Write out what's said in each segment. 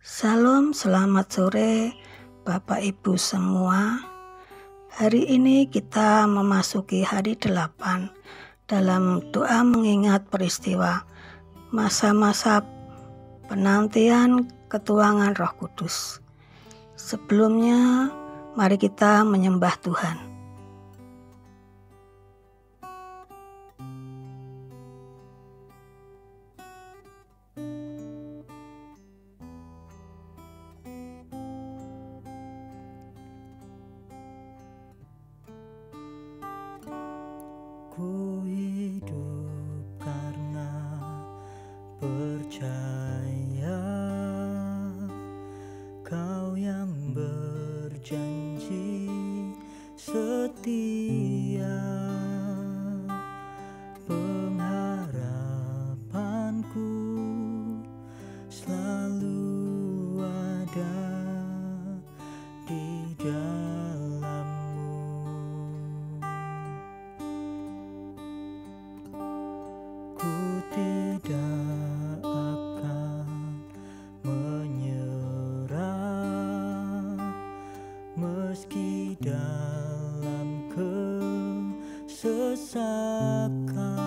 Salam, selamat sore Bapak Ibu semua. Hari ini kita memasuki hari 8 dalam doa mengingat peristiwa masa-masa penantian ketuangan Roh Kudus. Sebelumnya, mari kita menyembah Tuhan. Ku hidup karena percaya Kau yang berjanji setia. Pengharapanku selalu ada di dalammu. Ku tidak akan menyerah meski dalam kesesakan.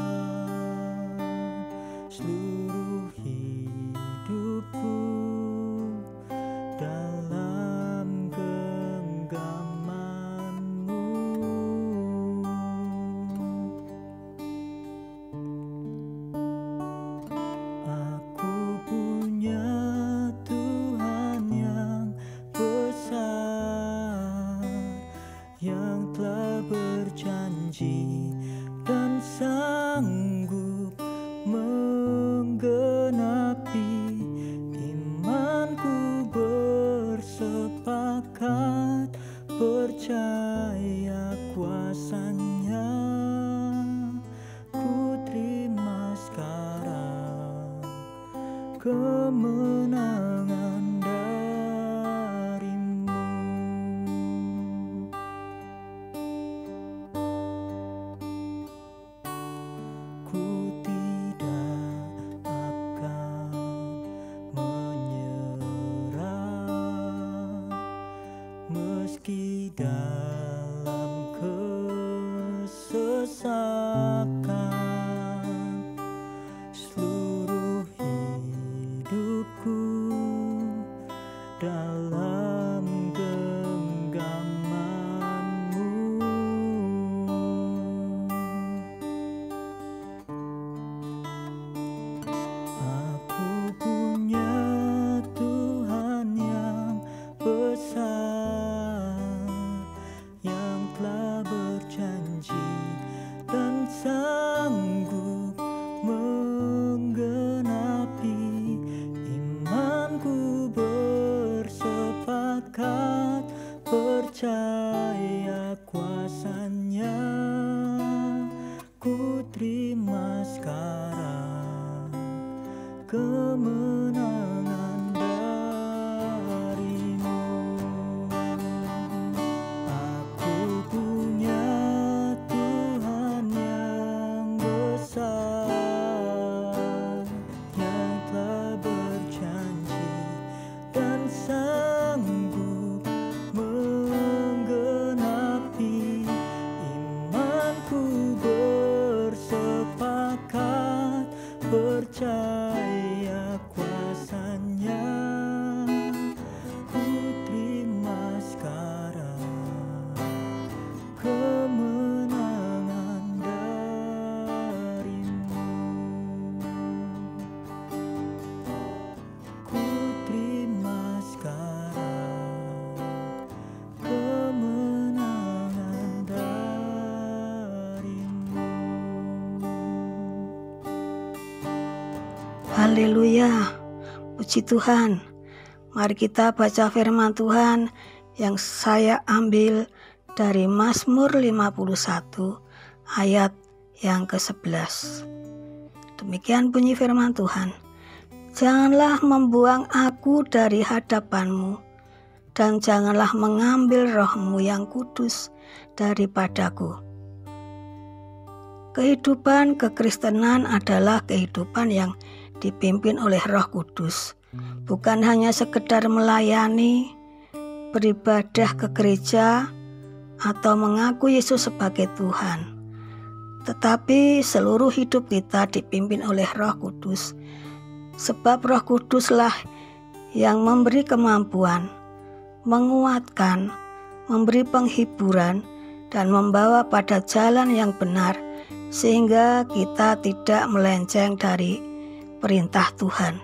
Seluruh hidupku dalam genggaman-Mu. Aku punya Tuhan yang besar, yang telah berjanji dan sanggup menggenapi. Imanku bersepakat percaya kuasa-Nya. Ku terima sekarang kemenangan dari-Mu. Ku tidak akan menyerah meski dalam kesesakan. Seluruh hidupku dalam genggaman-Mu. Aku punya Tuhan yang besar, yang telah berjanji dan sanggup menggenapi. Imanku bersepakat percaya kuasa-Nya. Ku terima sekarang kemenangan dari-Mu. Aku punya Tuhan yang besar, yang telah berjanji dan sanggup menggenapi. Imanku bersepakat percaya kuasa-Nya. Ku terima sekarang kemenangan dari-Mu. Ku terima sekarang kemenangan dari-Mu. Haleluya, puji Tuhan. Mari kita baca firman Tuhan yang saya ambil dari Mazmur 51 ayat yang ke-11. Demikian bunyi firman Tuhan. Janganlah membuang aku dari hadapan-Mu, dan janganlah mengambil Roh-Mu yang kudus daripadaku. Kehidupan kekristenan adalah kehidupan yang dipimpin oleh Roh Kudus. bukan hanya sekedar melayani, beribadah ke gereja, atau mengaku Yesus sebagai Tuhan, tetapi seluruh hidup kita dipimpin oleh Roh Kudus, sebab Roh Kuduslah yang memberi kemampuan, menguatkan, memberi penghiburan, dan membawa pada jalan yang benar, sehingga kita tidak melenceng dari perintah Tuhan.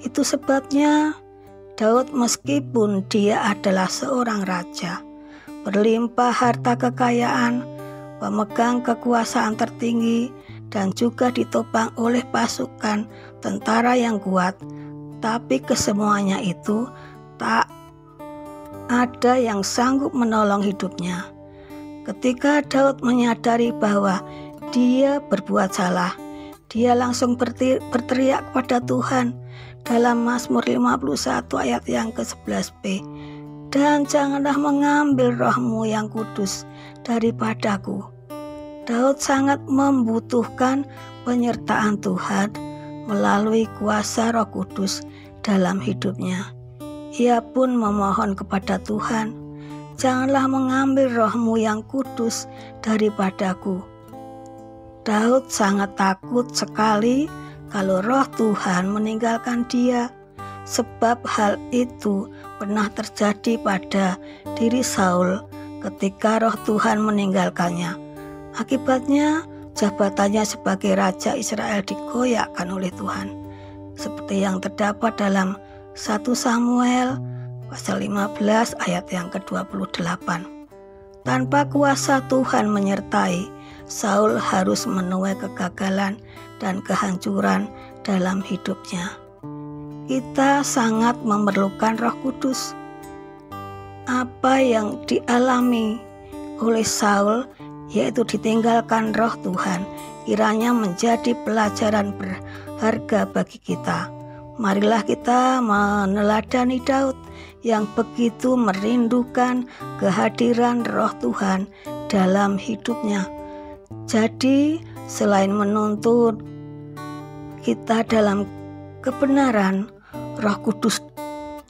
Itu sebabnya Daud, meskipun dia adalah seorang raja, berlimpah harta kekayaan, pemegang kekuasaan tertinggi, dan juga ditopang oleh pasukan tentara yang kuat, tapi kesemuanya itu tak ada yang sanggup menolong hidupnya. Ketika Daud menyadari bahwa dia berbuat salah, dia langsung berteriak kepada Tuhan dalam Mazmur 51 ayat yang ke-11b, "Dan janganlah mengambil roh-Mu yang kudus daripadaku." Daud sangat membutuhkan penyertaan Tuhan melalui kuasa Roh Kudus dalam hidupnya. Ia pun memohon kepada Tuhan, "Janganlah mengambil roh-Mu yang kudus daripadaku." Daud sangat takut sekali kalau roh Tuhan meninggalkan dia, sebab hal itu pernah terjadi pada diri Saul ketika roh Tuhan meninggalkannya. Akibatnya jabatannya sebagai raja Israel digoyahkan oleh Tuhan, seperti yang terdapat dalam 1 Samuel pasal 15 ayat yang ke-28. Tanpa kuasa Tuhan menyertai, Saul harus menuai kegagalan dan kehancuran dalam hidupnya. Kita sangat memerlukan Roh Kudus. Apa yang dialami oleh Saul, yaitu ditinggalkan Roh Tuhan, kiranya menjadi pelajaran berharga bagi kita. Marilah kita meneladani Daud yang begitu merindukan kehadiran Roh Tuhan dalam hidupnya. Jadi, selain menuntun kita dalam kebenaran, Roh Kudus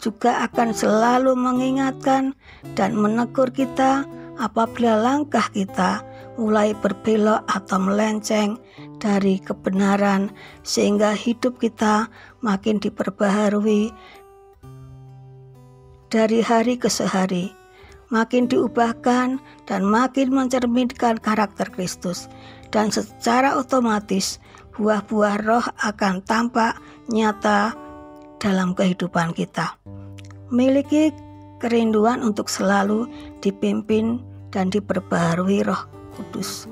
juga akan selalu mengingatkan dan menegur kita apabila langkah kita mulai berbelok atau melenceng dari kebenaran, sehingga hidup kita makin diperbaharui dari hari ke hari, makin diubahkan dan makin mencerminkan karakter Kristus, dan secara otomatis buah-buah roh akan tampak nyata dalam kehidupan kita. Miliki kerinduan untuk selalu dipimpin dan diperbaharui Roh Kudus.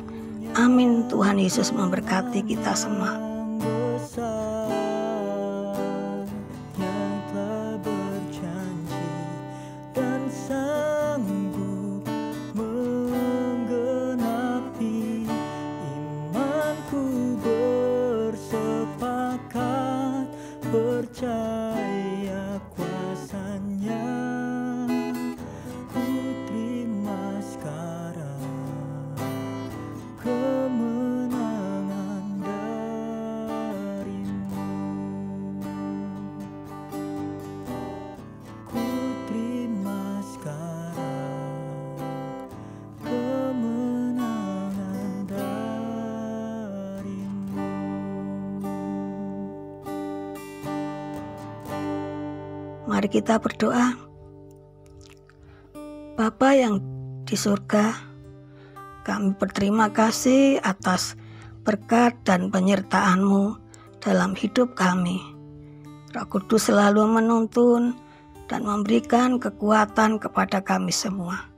Amin. Tuhan Yesus memberkati kita semua. Percaya kuasanya, ku terima sekarang kemenangan darimu. Ku terima sekarang kemenangan darimu. Mari kita berdoa. Bapa yang di surga, kami berterima kasih atas berkat dan penyertaan-Mu dalam hidup kami. Roh Kudus selalu menuntun dan memberikan kekuatan kepada kami semua.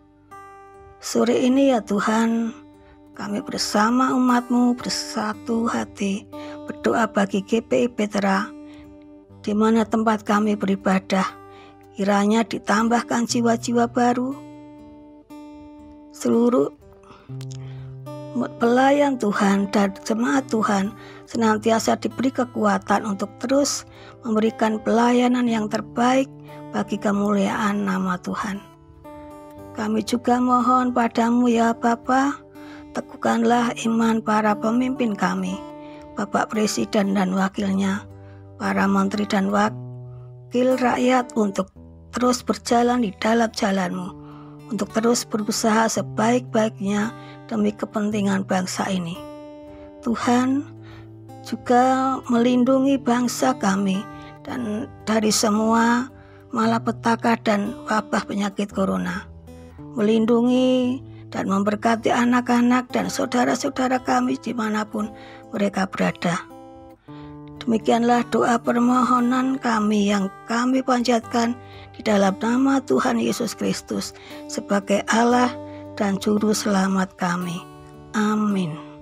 Sore ini ya Tuhan, kami bersama umat-Mu bersatu hati berdoa bagi GPI Petra, di mana tempat kami beribadah, kiranya ditambahkan jiwa-jiwa baru. Seluruh pelayan Tuhan dan jemaat Tuhan senantiasa diberi kekuatan untuk terus memberikan pelayanan yang terbaik bagi kemuliaan nama Tuhan. Kami juga mohon padamu ya Bapa, teguhkanlah iman para pemimpin kami, Bapak Presiden dan Wakilnya, para menteri dan wakil rakyat untuk terus berjalan di dalam jalan-Mu, untuk terus berusaha sebaik-baiknya demi kepentingan bangsa ini. Tuhan juga melindungi bangsa kami dan dari semua malapetaka dan wabah penyakit corona. Melindungi dan memberkati anak-anak dan saudara-saudara kami dimanapun mereka berada. Demikianlah doa permohonan kami yang kami panjatkan di dalam nama Tuhan Yesus Kristus sebagai Allah dan Juru Selamat kami. Amin.